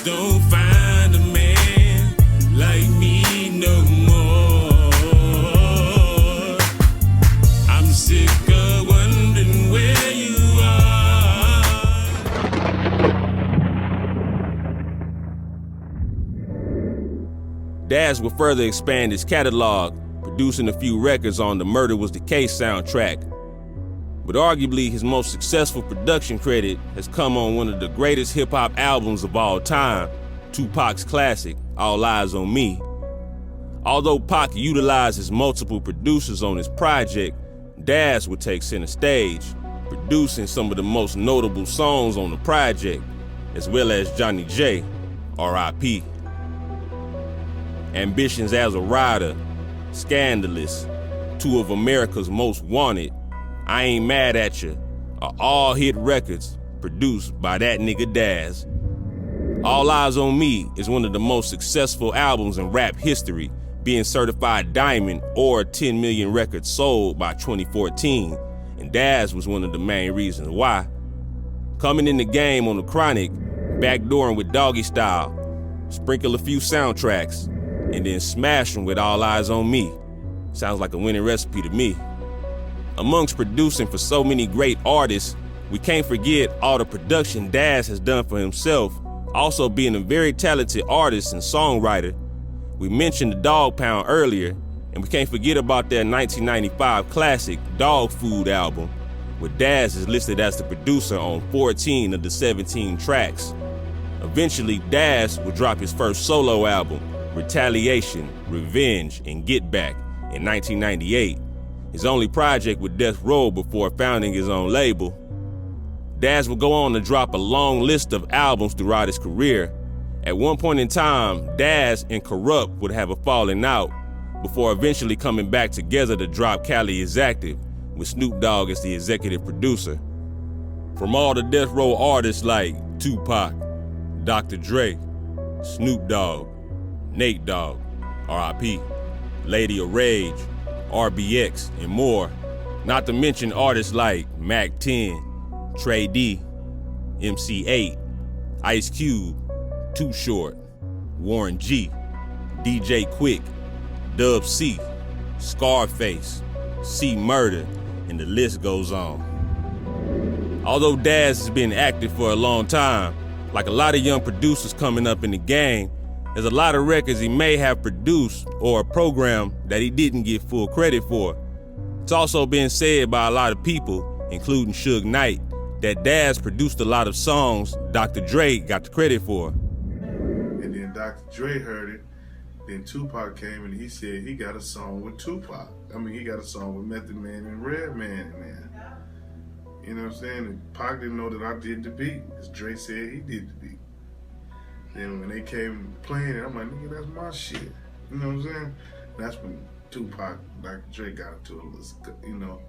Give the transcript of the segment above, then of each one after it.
don't find a man like me no more. I'm sick of wondering where you are. Daz would further expand his catalog, producing a few records on the Murder Was the Case soundtrack. But arguably his most successful production credit has come on one of the greatest hip-hop albums of all time, Tupac's classic, All Eyes on Me. Although Pac utilizes multiple producers on his project, Daz would take center stage, producing some of the most notable songs on the project, as well as Johnny J, R.I.P. Ambitions as a Rider, Scandalous, two of America's Most Wanted, I Ain't Mad at Ya, are all hit records produced by that nigga Daz. All Eyes on Me is one of the most successful albums in rap history, being certified diamond or 10 million records sold by 2014, and Daz was one of the main reasons why. Coming in the game on the Chronic, backdooring with Doggy Style, sprinkle a few soundtracks, and then smash them with All Eyes on Me. Sounds like a winning recipe to me. Amongst producing for so many great artists, we can't forget all the production Daz has done for himself, also being a very talented artist and songwriter. We mentioned the Dog Pound earlier, and we can't forget about their 1995 classic Dog Food album, where Daz is listed as the producer on 14 of the 17 tracks. Eventually, Daz would drop his first solo album, Retaliation, Revenge, and Get Back, in 1998. His only project with Death Row before founding his own label. Daz would go on to drop a long list of albums throughout his career. At one point in time, Daz and Corrupt would have a falling out before eventually coming back together to drop Cali Is Active, with Snoop Dogg as the executive producer. From all the Death Row artists like Tupac, Dr. Dre, Snoop Dogg, Nate Dogg, R.I.P., Lady of Rage, RBX, and more, not to mention artists like Mac 10, Trey D, MC8, Ice Cube, Too Short, Warren G, DJ Quick, Dub C, Scarface, C Murder, and the list goes on. Although Daz has been active for a long time, like a lot of young producers coming up in the game, there's a lot of records he may have produced or a program that he didn't get full credit for. It's also been said by a lot of people, including Suge Knight, that Daz produced a lot of songs Dr. Dre got the credit for. And then Dr. Dre heard it, then Tupac came and he said he got a song with Tupac. I mean, he got a song with Method Man and Redman in there. You know what I'm saying? And Pac didn't know that I did the beat, because Dre said he did the beat. Then when they came playing it, I'm like, nigga, that's my shit. You know what I'm saying? That's when Tupac, Dr. Dre got into it, you know,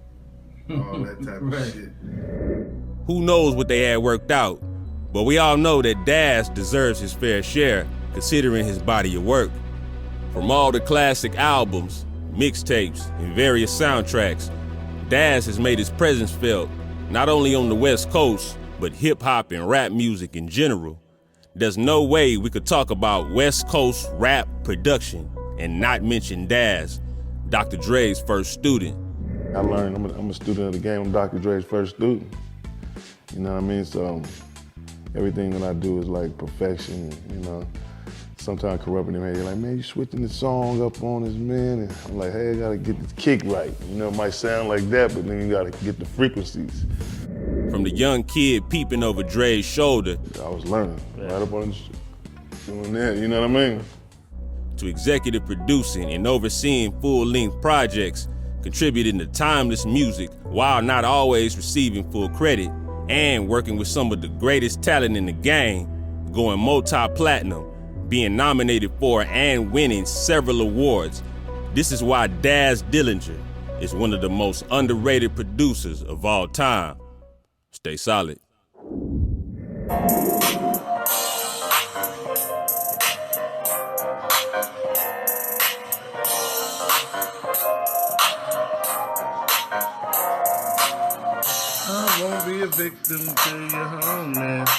all that type of shit. Who knows what they had worked out, but we all know that Daz deserves his fair share, considering his body of work. From all the classic albums, mixtapes, and various soundtracks, Daz has made his presence felt, not only on the West Coast, but hip-hop and rap music in general. There's no way we could talk about West Coast rap production and not mention Daz, Dr. Dre's first student. I learned, I'm a student of the game. I'm Dr. Dre's first student. You know what I mean? So everything that I do is like perfection, you know. Sometimes corrupting him, you're like, man, you switching the song up on us, man. And I'm like, hey, I gotta get the kick right. You know, it might sound like that, but then you gotta get the frequencies. From the young kid peeping over Dre's shoulder, I was learning right up on the doing that, you know what I mean? To executive producing and overseeing full-length projects, contributing to timeless music while not always receiving full credit, and working with some of the greatest talent in the game, going multi-platinum, being nominated for and winning several awards. This is why Daz Dillinger is one of the most underrated producers of all time. Stay solid. I won't be a victim to your homeless.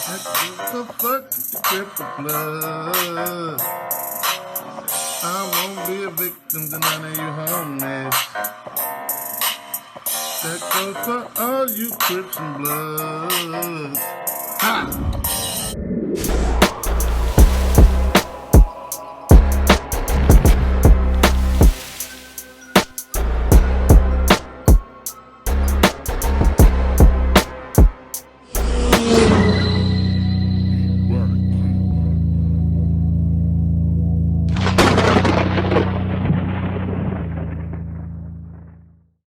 So fuck the cripple blood. I won't be a victim to none of you homies. That goes for all you Crips and Bloods. Ha!